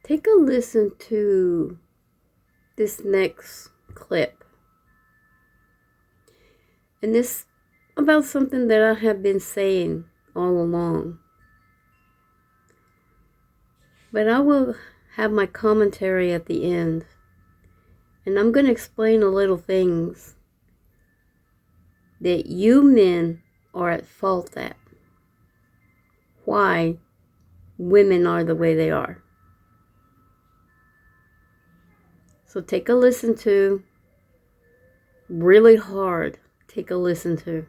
Take a listen to this next clip. And this about something that I have been saying all along. But I will have my commentary at the end. And I'm going to explain a little things that you men are at fault at. Why women are the way they are. So take a listen to. Really hard. Take a listen to.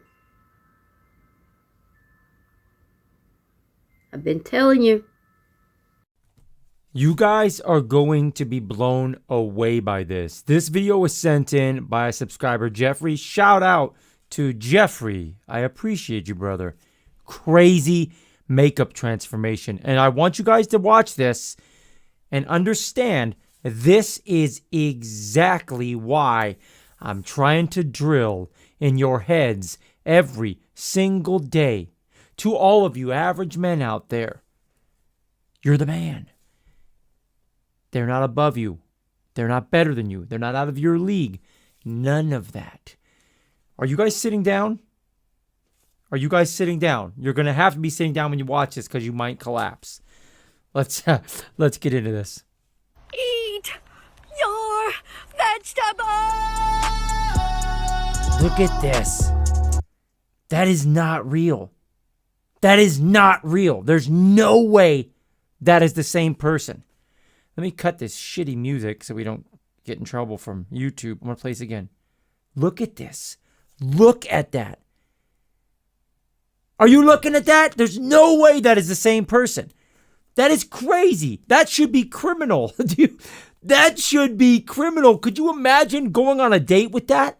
I've been telling you. You guys are going to be blown away by this. This video was sent in by a subscriber, Jeffrey. Shout out to Jeffrey. I appreciate you, brother. Crazy makeup transformation. And I want you guys to watch this and understand this is exactly why I'm trying to drill in your heads every single day. To all of you average men out there, you're the man. They're not above you. They're not better than you. They're not out of your league. None of that. Are you guys sitting down? Are you guys sitting down? You're going to have to be sitting down when you watch this because you might collapse. Let's get into this. Eat your vegetables! Look at this. That is not real. That is not real. There's no way that is the same person. Let me cut this shitty music so we don't get in trouble from YouTube. I'm going to play this again. Look at this. Look at that. Are you looking at that? There's no way that is the same person. That is crazy. That should be criminal. That should be criminal. Could you imagine going on a date with that?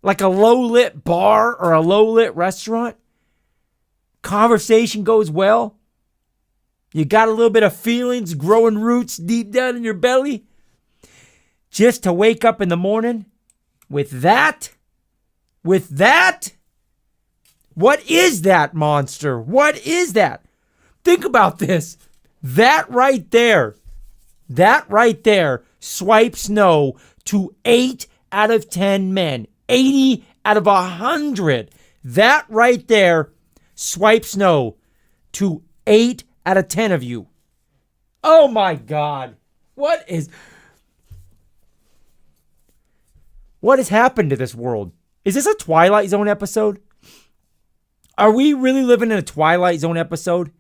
Like a low-lit bar or a low-lit restaurant? Conversation goes well. You got a little bit of feelings growing roots deep down in your belly. Just to wake up in the morning with that? With that? What is that monster? What is that? Think about this. That right there swipes no to 8 out of 10 men. 80 out of 100. That right there swipes no to 8 out of 10 of you. Oh my God. What has happened to this world? Is this a Twilight Zone episode? Are we really living in a Twilight Zone episode?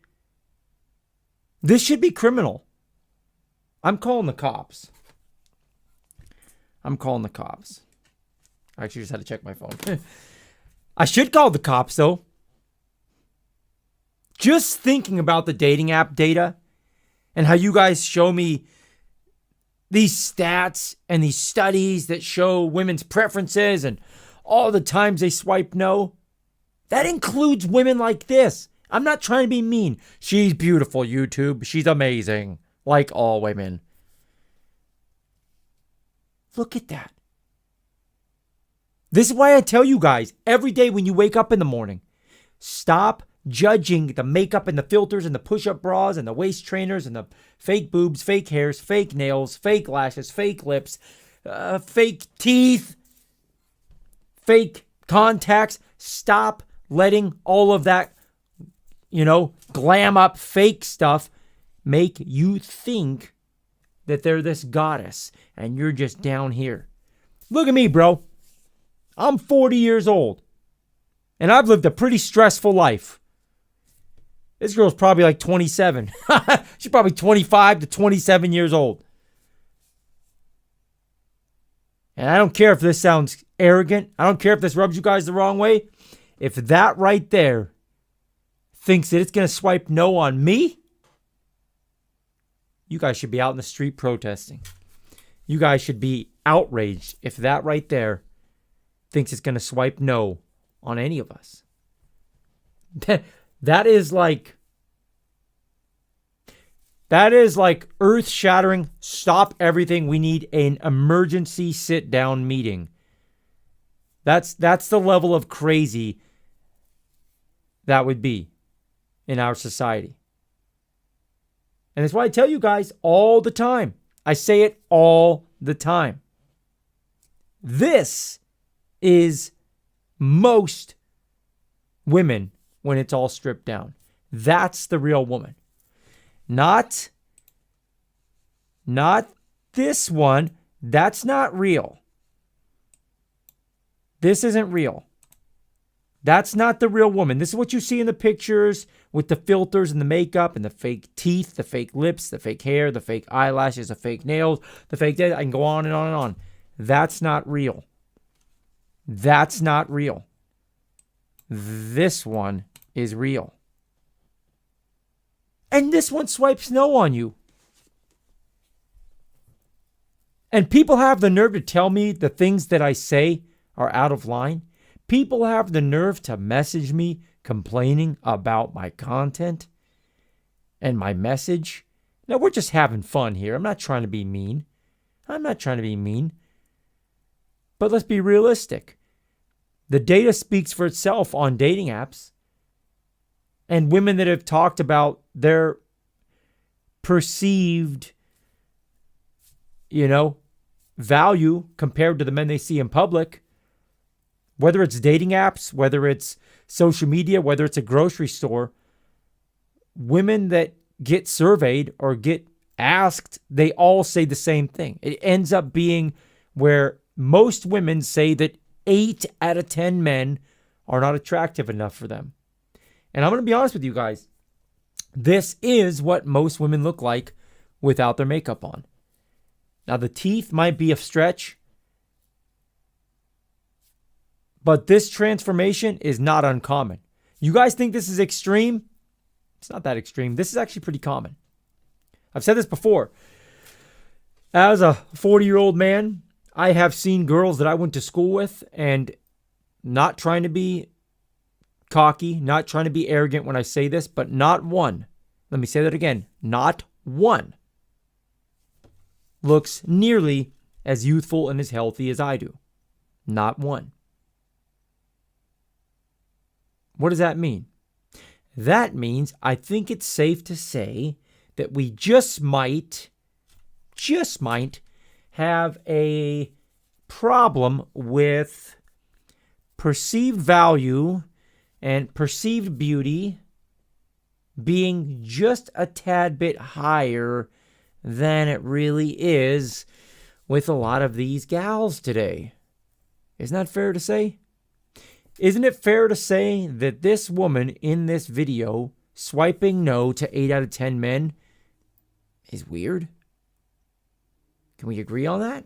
This should be criminal. I'm calling the cops. I actually just had to check my phone. I should call the cops though. Just thinking about the dating app data and how you guys show me these stats and these studies that show women's preferences and all the times they swipe no, that includes women like this. I'm not trying to be mean. She's beautiful, YouTube. She's amazing. Like all women. Look at that. This is why I tell you guys every day when you wake up in the morning, stop judging the makeup and the filters and the push-up bras and the waist trainers and the fake boobs, fake hairs, fake nails, fake lashes, fake lips, fake teeth, fake contacts. Stop letting all of that, glam up fake stuff make you think that they're this goddess and you're just down here. Look at me, bro. I'm 40 years old and I've lived a pretty stressful life. This girl's probably like 27. She's probably 25 to 27 years old. And I don't care if this sounds arrogant. I don't care if this rubs you guys the wrong way. If that right there thinks that it's going to swipe no on me, you guys should be out in the street protesting. You guys should be outraged if that right there thinks it's going to swipe no on any of us. That is like earth-shattering. Stop everything. We need an emergency sit-down meeting. That's the level of crazy that would be in our society. And that's why I tell you guys all the time. I say it all the time. This is most women when it's all stripped down. That's the real woman. Not this one. That's not real. This isn't real. That's not the real woman. This is what you see in the pictures with the filters and the makeup and the fake teeth, the fake lips, the fake hair, the fake eyelashes, the fake nails, the fake dead. I can go on and on and on. That's not real. That's not real. This one is real. And this one swipes no on you. And people have the nerve to tell me the things that I say are out of line. People have the nerve to message me complaining about my content and my message. Now, we're just having fun here. I'm not trying to be mean. But let's be realistic. The data speaks for itself on dating apps. And women that have talked about their perceived, value compared to the men they see in public, whether it's dating apps, whether it's social media, whether it's a grocery store, women that get surveyed or get asked, they all say the same thing. It ends up being where most women say that 8 out of 10 men are not attractive enough for them. And I'm going to be honest with you guys. This is what most women look like without their makeup on. Now, the teeth might be a stretch, but this transformation is not uncommon. You guys think this is extreme? It's not that extreme. This is actually pretty common. I've said this before. As a 40-year-old man, I have seen girls that I went to school with, and not trying to be cocky, not trying to be arrogant when I say this, but not one, let me say that again, not one looks nearly as youthful and as healthy as I do. Not one. What does that mean? That means I think it's safe to say that we just might have a problem with perceived value and perceived beauty being just a tad bit higher than it really is with a lot of these gals today. Isn't that fair to say? Isn't it fair to say that this woman in this video swiping no to 8 out of 10 men is weird? Can we agree on that?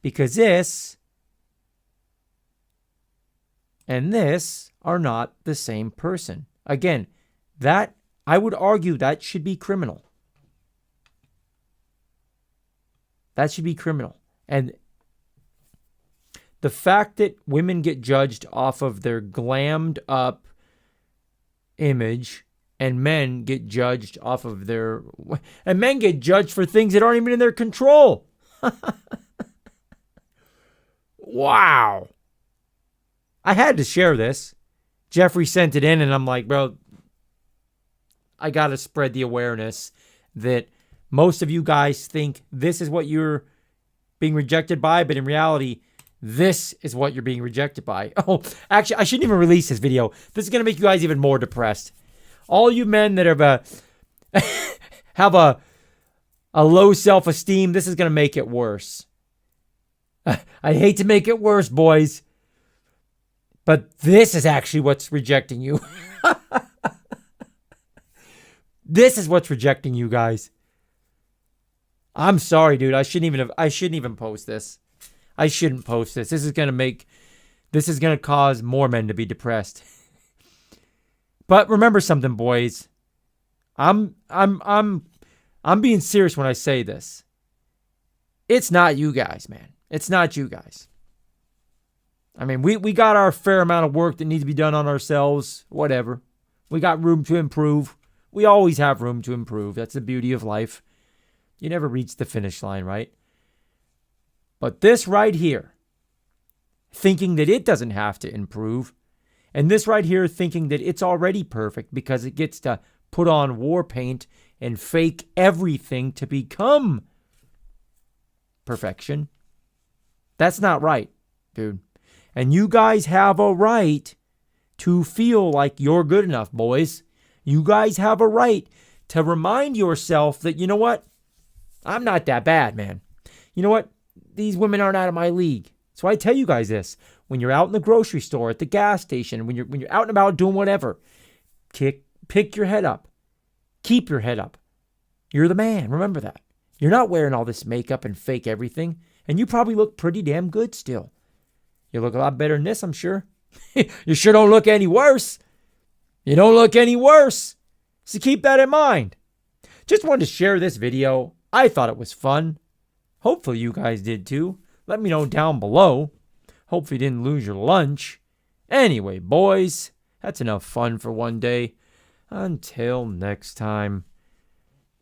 Because this and this are not the same person. Again, that I would argue that should be criminal. That should be criminal. And the fact that women get judged off of their glammed up image and men get judged off of their... And men get judged for things that aren't even in their control. Wow. I had to share this. Jeffrey sent it in and I'm like, bro, I got to spread the awareness that most of you guys think this is what you're being rejected by, but in reality, this is what you're being rejected by. Oh, actually, I shouldn't even release this video. This is going to make you guys even more depressed. All you men that have a low self-esteem, this is going to make it worse. I hate to make it worse, boys, but this is actually what's rejecting you. This is what's rejecting you guys. I'm sorry, dude. I shouldn't even post this. I shouldn't post this. This is going to cause more men to be depressed. But remember something, boys. I'm being serious when I say this. It's not you guys, man. It's not you guys. I mean, we got our fair amount of work that needs to be done on ourselves. Whatever. We got room to improve. We always have room to improve. That's the beauty of life. You never reach the finish line, right? But this right here, thinking that it doesn't have to improve, and this right here thinking that it's already perfect because it gets to put on war paint and fake everything to become perfection. That's not right, dude. And you guys have a right to feel like you're good enough, boys. You guys have a right to remind yourself that, you know what? I'm not that bad, man. You know what? These women aren't out of my league. So I tell you guys this. When you're out in the grocery store, at the gas station, when you're out and about doing whatever, pick your head up. Keep your head up. You're the man. Remember that. You're not wearing all this makeup and fake everything. And you probably look pretty damn good still. You look a lot better than this, I'm sure. You sure don't look any worse. You don't look any worse. So keep that in mind. Just wanted to share this video. I thought it was fun. Hopefully you guys did too. Let me know down below. Hopefully you didn't lose your lunch. Anyway, boys, that's enough fun for one day. Until next time,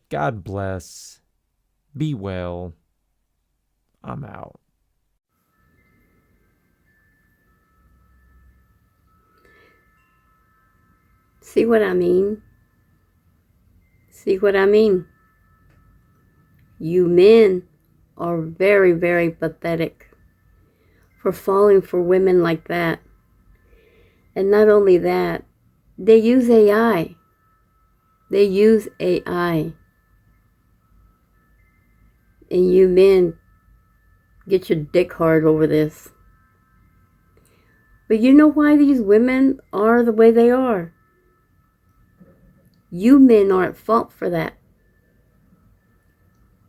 God bless. Be well. I'm out. See what I mean? See what I mean? You men are very, very pathetic for falling for women like that. And not only that, they use AI. They use AI. And you men get your dick hard over this. But you know why these women are the way they are? You men are at fault for that.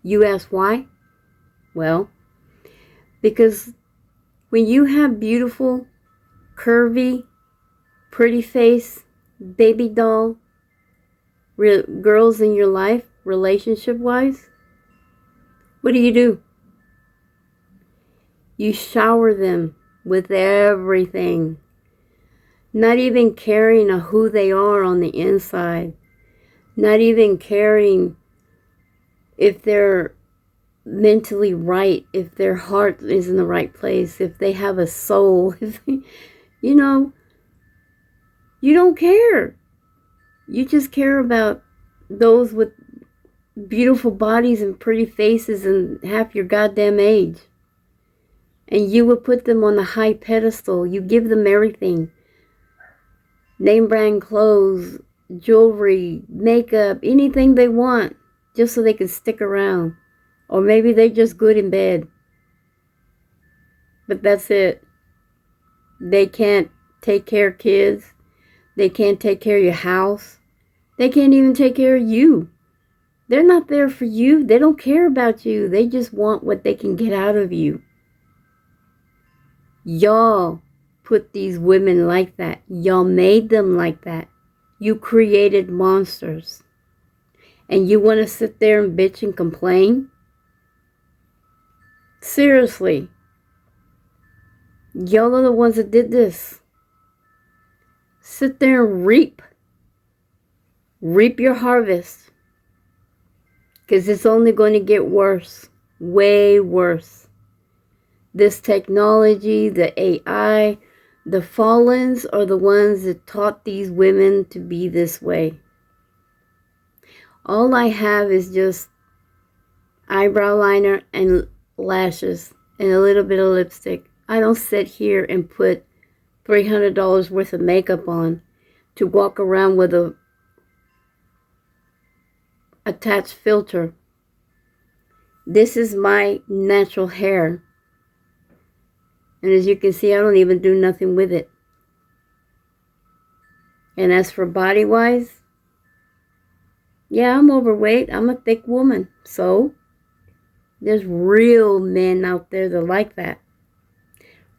You ask why? Well, because when you have beautiful, curvy, pretty face, baby doll girls in your life, relationship-wise, what do? You shower them with everything, not even caring of who they are on the inside, not even caring if they're mentally right, if their heart is in the right place, if they have a soul, if they, you know, you don't care. You just care about those with beautiful bodies and pretty faces and half your goddamn age. And you would put them on the high pedestal. You give them everything. Name brand clothes, jewelry, makeup, anything they want, just so they can stick around. Or maybe they're just good in bed. But that's it. They can't take care of kids. They can't take care of your house. They can't even take care of you. They're not there for you. They don't care about you. They just want what they can get out of you. Y'all put these women like that. Y'all made them like that. You created monsters. And you want to sit there and bitch and complain? Seriously. Y'all are the ones that did this. Sit there and reap. Reap your harvest. Because it's only going to get worse. Way worse. This technology, the AI, the fallens are the ones that taught these women to be this way. All I have is just eyebrow liner and lashes and a little bit of lipstick. I don't sit here and put $300 worth of makeup on to walk around with a attached filter. This is my natural hair. And as you can see, I don't even do nothing with it. And as for body-wise, yeah, I'm overweight. I'm a thick woman. So, there's real men out there that like that.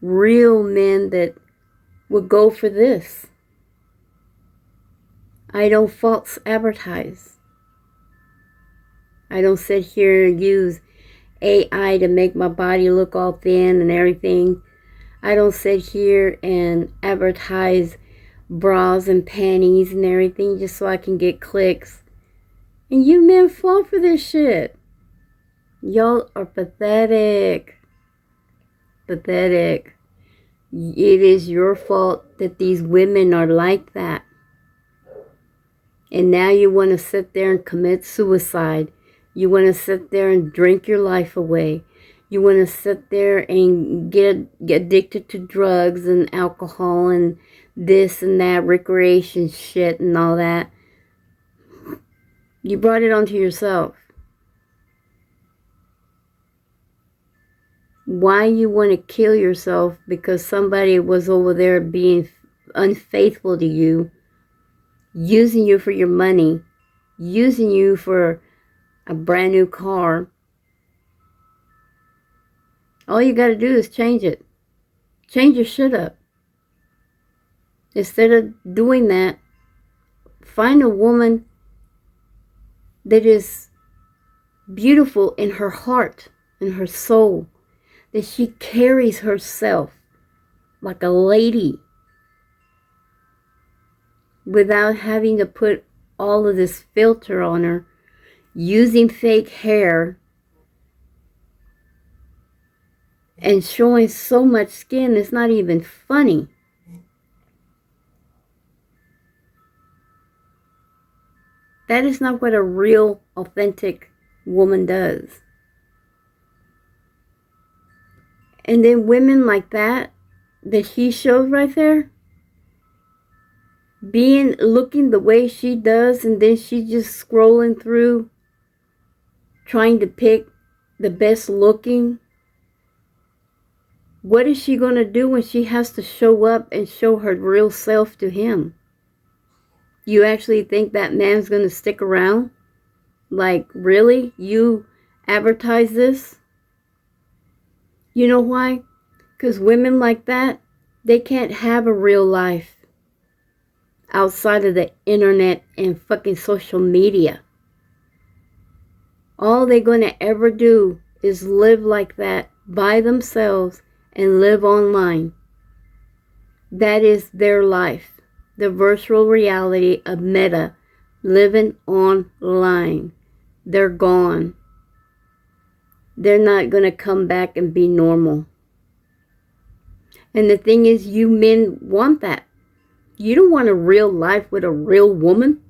Real men that would go for this. I don't false advertise. I don't sit here and use AI to make my body look all thin and everything. I don't sit here and advertise bras and panties and everything just so I can get clicks. And you men fall for this shit. Y'all are pathetic. Pathetic. It is your fault that these women are like that. And now you want to sit there and commit suicide. You want to sit there and drink your life away. You want to sit there and get addicted to drugs and alcohol and this and that, recreation shit and all that. You brought it onto yourself. Why you want to kill yourself because somebody was over there being unfaithful to you, using you for your money, using you for a brand new car. All you got to do is change it. Change your shit up. Instead of doing that, find a woman that is beautiful in her heart, in her soul, that she carries herself like a lady without having to put all of this filter on her, using fake hair, and showing so much skin it's not even funny. That is not what a real, authentic woman does. And then women like that he shows right there, looking the way she does, and then she's just scrolling through, trying to pick the best looking. What is she going to do when she has to show up and show her real self to him? You actually think that man's going to stick around? Like, really? You advertise this? You know why? Because women like that, they can't have a real life outside of the internet and fucking social media. All they're going to ever do is live like that by themselves and live online. That is their life. The virtual reality of meta, living online. They're gone. They're not going to come back and be normal. And the thing is, you men want that. You don't want a real life with a real woman.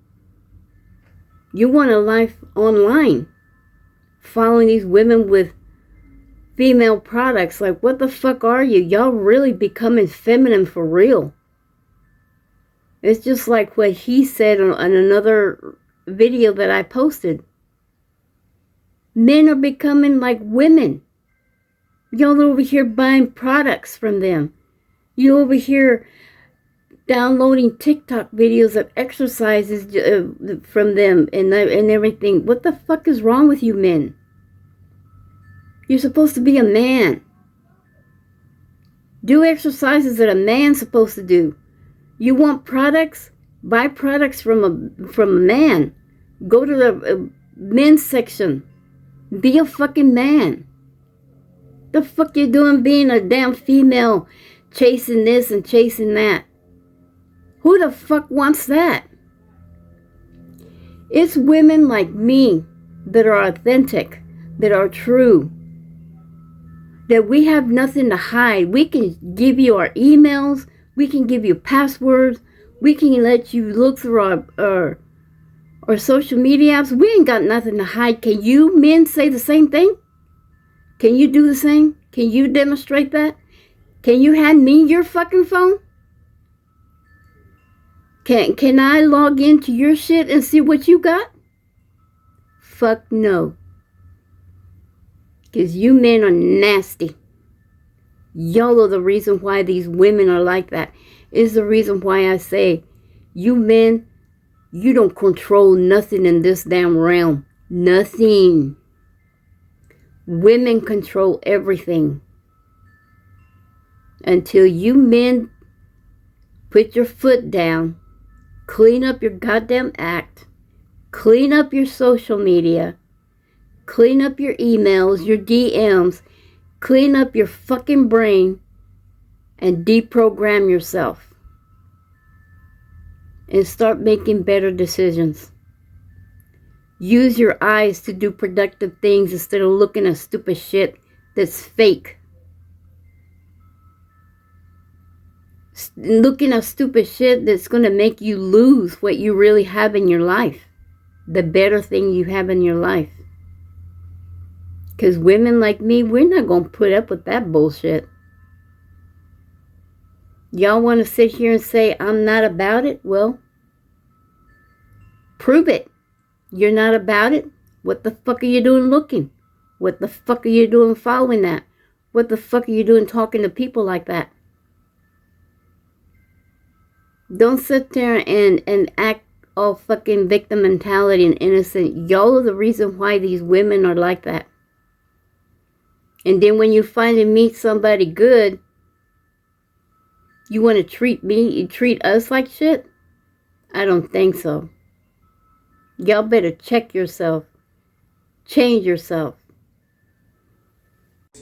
You want a life online. Following these women with female products. Like, what the fuck are you? Y'all really becoming feminine for real. It's just like what he said on another video that I posted. Men are becoming like women. Y'all over here buying products from them. You over here downloading TikTok videos of exercises from them and everything. What the fuck is wrong with you men? You're supposed to be a man. Do exercises that a man's supposed to do. You want products? Buy products from a man. Go to the men's section. Be a fucking man. The fuck you doing being a damn female, chasing this and chasing that? Who the fuck wants that? It's women like me that are authentic, that are true, that we have nothing to hide. We can give you our emails. We can give you passwords. We can let you look through our social media apps. We ain't got nothing to hide. Can you men say the same thing? Can you do the same? Can you demonstrate that? Can you hand me your fucking phone? Can I log into your shit and see what you got? Fuck no. Because you men are nasty. Y'all are the reason why these women are like that. Is the reason why I say, you men, you don't control nothing in this damn realm. Nothing. Women control everything. Until you men put your foot down, clean up your goddamn act, clean up your social media, clean up your emails, your DMs, clean up your fucking brain, and deprogram yourself. And start making better decisions. Use your eyes to do productive things instead of looking at stupid shit that's fake. looking at stupid shit that's going to make you lose what you really have in your life. The better thing you have in your life. Because women like me, we're not going to put up with that bullshit. Y'all want to sit here and say, I'm not about it? Well, prove it. You're not about it? What the fuck are you doing looking? What the fuck are you doing following that? What the fuck are you doing talking to people like that? Don't sit there and act all fucking victim mentality and innocent. Y'all are the reason why these women are like that. And then when you finally meet somebody good, you want to treat us like shit? I don't think so. Y'all better check yourself. Change yourself.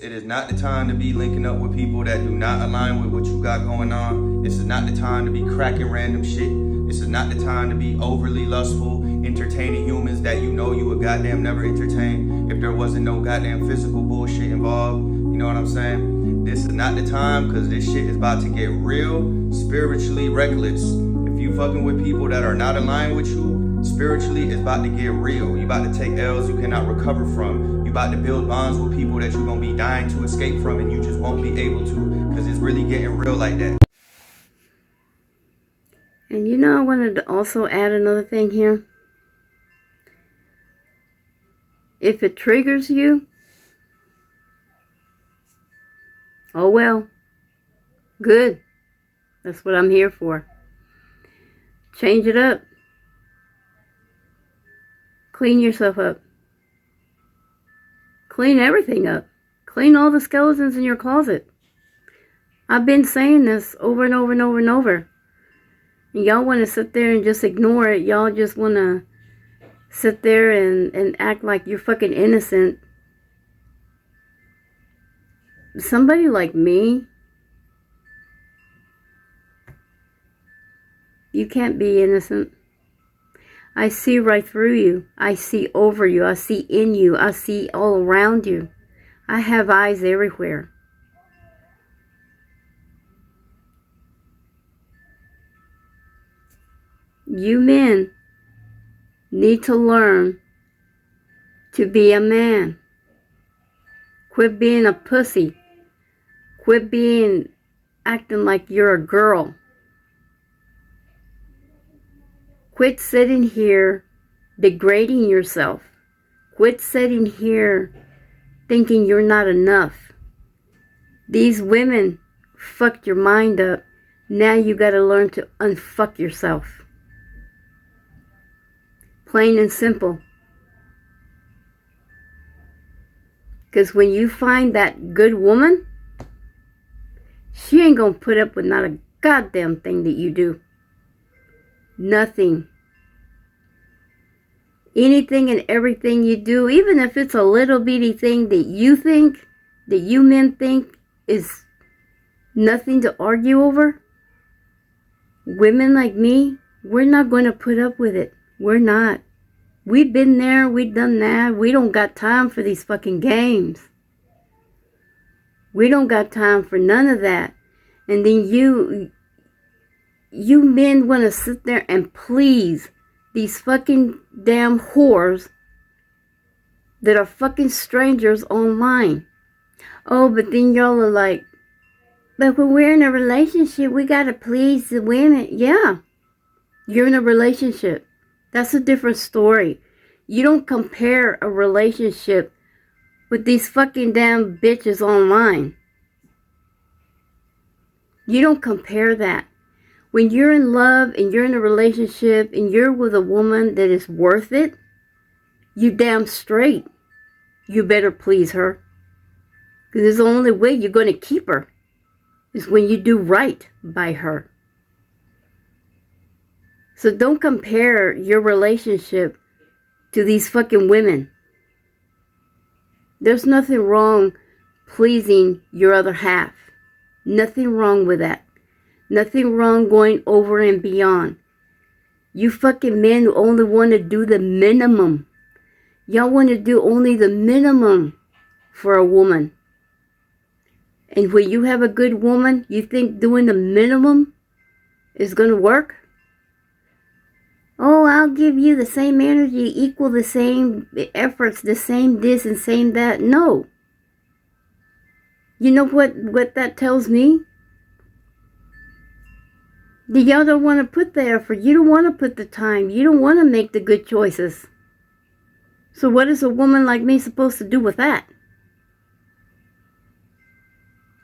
It is not the time to be linking up with people that do not align with what you got going on. This is not the time to be cracking random shit. This is not the time to be overly lustful, entertaining humans that you know you would goddamn never entertain if there wasn't no goddamn physical bullshit involved. You know what I'm saying? This is not the time, because this shit is about to get real spiritually reckless. If you fucking with people that are not aligned with you, spiritually, it's about to get real. You about to take L's you cannot recover from. You about to build bonds with people that you're going to be dying to escape from, and you just won't be able to, because it's really getting real like that. And you know, I wanted to also add another thing here. If it triggers you, oh well. Good. That's what I'm here for. Change it up. Clean yourself up. Clean everything up. Clean all the skeletons in your closet. I've been saying this over and over and over and over. And y'all want to sit there and just ignore it. Y'all just want to sit there and act like you're fucking innocent. Somebody like me, you can't be innocent. I see right through you. I see over you. I see in you. I see all around you. I have eyes everywhere. You men need to learn to be a man. Quit being a pussy. Quit acting like you're a girl. Quit sitting here degrading yourself. Quit sitting here thinking you're not enough. These women fucked your mind up. Now you gotta learn to unfuck yourself. Plain and simple. Because when you find that good woman, she ain't gonna put up with not a goddamn thing that you do. Nothing. Anything and everything you do, even if it's a little bitty thing that you think, that you men think is nothing to argue over, women like me, we're not going to put up with it. We're not. We've been there, we've done that. We don't got time for these fucking games. We don't got time for none of that. And then you men want to sit there and please these fucking damn whores that are fucking strangers online. Oh, but then y'all are like, but when we're in a relationship, we gotta please the women. Yeah, you're in a relationship. That's a different story. You don't compare a relationship with these fucking damn bitches online. You don't compare that. When you're in love and you're in a relationship and you're with a woman that is worth it, you damn straight, you better please her. Because it's the only way you're going to keep her is when you do right by her. So don't compare your relationship to these fucking women. There's nothing wrong pleasing your other half. Nothing wrong with that. Nothing wrong going over and beyond. You fucking men only want to do the minimum. Y'all want to do only the minimum for a woman. And when you have a good woman, you think doing the minimum is going to work? Oh, I'll give you the same energy, equal the same efforts, the same this and same that. No. You know what that tells me? That y'all don't want to put the effort. You don't want to put the time. You don't want to make the good choices. So what is a woman like me supposed to do with that?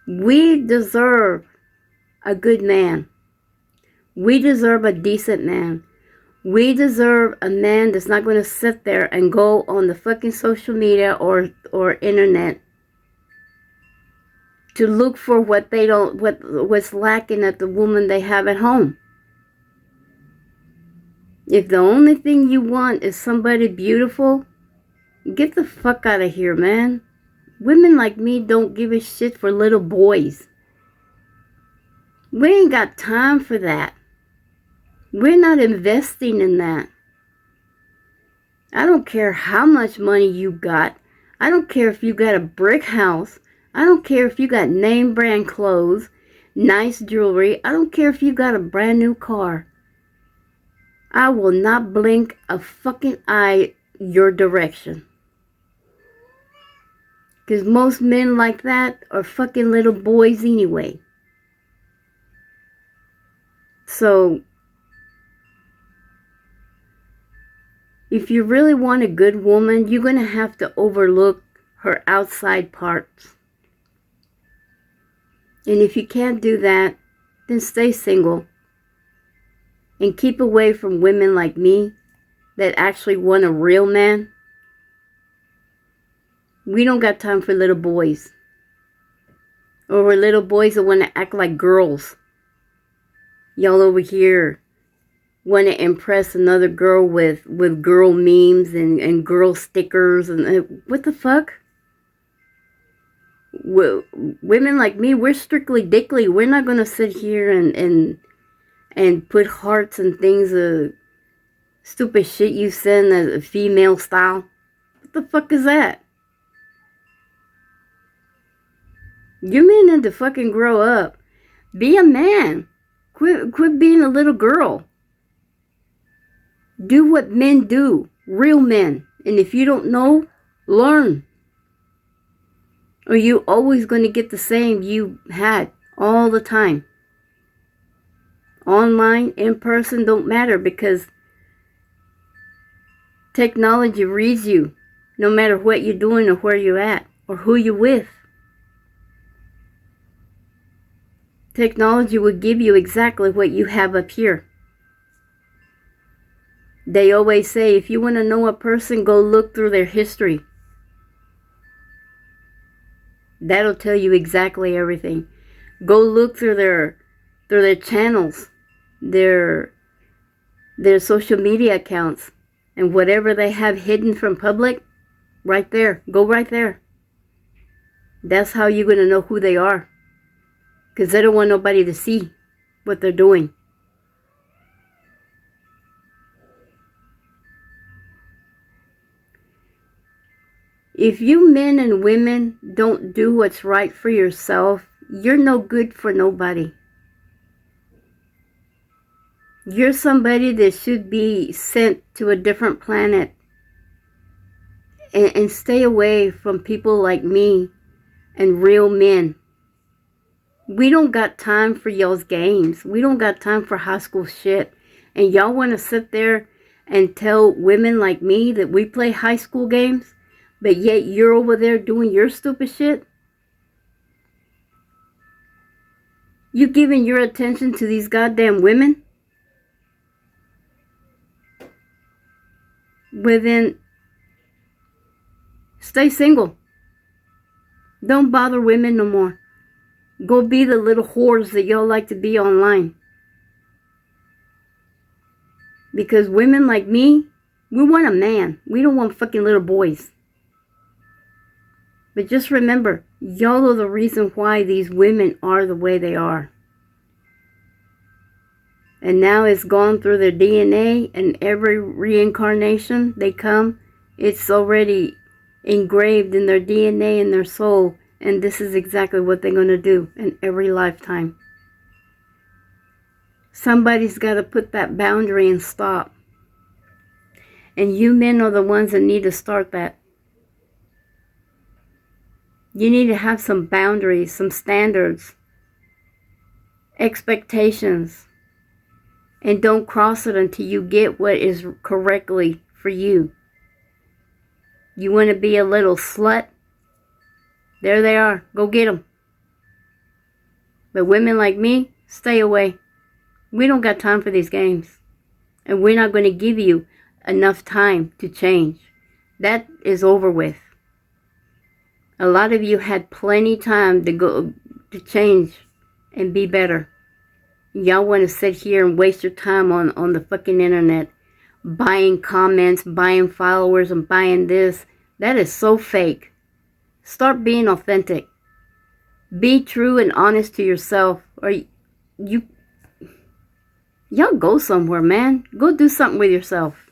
We deserve a good man. We deserve a decent man. We deserve a man that's not going to sit there and go on the fucking social media or internet to look for what's lacking at the woman they have at home. If the only thing you want is somebody beautiful, get the fuck out of here, man. Women like me don't give a shit for little boys. We ain't got time for that. We're not investing in that. I don't care how much money you got. I don't care if you got a brick house. I don't care if you got name brand clothes, nice jewelry. I don't care if you got a brand new car. I will not blink a fucking eye your direction. Because most men like that are fucking little boys anyway. So, if you really want a good woman, you're going to have to overlook her outside parts. And if you can't do that, then stay single. And keep away from women like me that actually want a real man. We don't got time for little boys. Or little boys that want to act like girls. Y'all over here want to impress another girl with girl memes and girl stickers. And what the fuck? Women like me, we're strictly dickly. We're not going to sit here and put hearts and things of stupid shit you send as a female style. What the fuck is that? You men need to fucking grow up. Be a man. Quit being a little girl. Do what men do. Real men. And if you don't know, learn. Or you always going to get the same you had all the time. Online, in person, don't matter because technology reads you no matter what you're doing or where you're at or who you're with. Technology will give you exactly what you have up here. They always say if you want to know a person, go look through their history. That'll tell you exactly everything. Go look through their channels, their social media accounts, and whatever they have hidden from public, right there. Go right there. That's how you're going to know who they are. Because they don't want nobody to see what they're doing. If you men and women don't do what's right for yourself, you're no good for nobody. You're somebody that should be sent to a different planet. And stay away from people like me and real men. We don't got time for y'all's games. We don't got time for high school shit. And y'all want to sit there and tell women like me that we play high school games? But yet you're over there doing your stupid shit? You giving your attention to these goddamn women? Well then, stay single. Don't bother women no more. Go be the little whores that y'all like to be online. Because women like me, we want a man. We don't want fucking little boys. But just remember, y'all are the reason why these women are the way they are. And now it's gone through their DNA, and every reincarnation they come, it's already engraved in their DNA and their soul, And this is exactly what they're going to do in every lifetime. Somebody's got to put that boundary and stop. And you men are the ones that need to start that. You need to have some boundaries, some standards, expectations. And don't cross it until you get what is correctly for you. You want to be a little slut? There they are. Go get them. But women like me, stay away. We don't got time for these games. And we're not going to give you enough time to change. That is over with. A lot of you had plenty time to change and be better. Y'all want to sit here and waste your time on the fucking internet. Buying comments, buying followers, and buying this. That is so fake. Start being authentic. Be true and honest to yourself. Or y'all go somewhere, man. Go do something with yourself.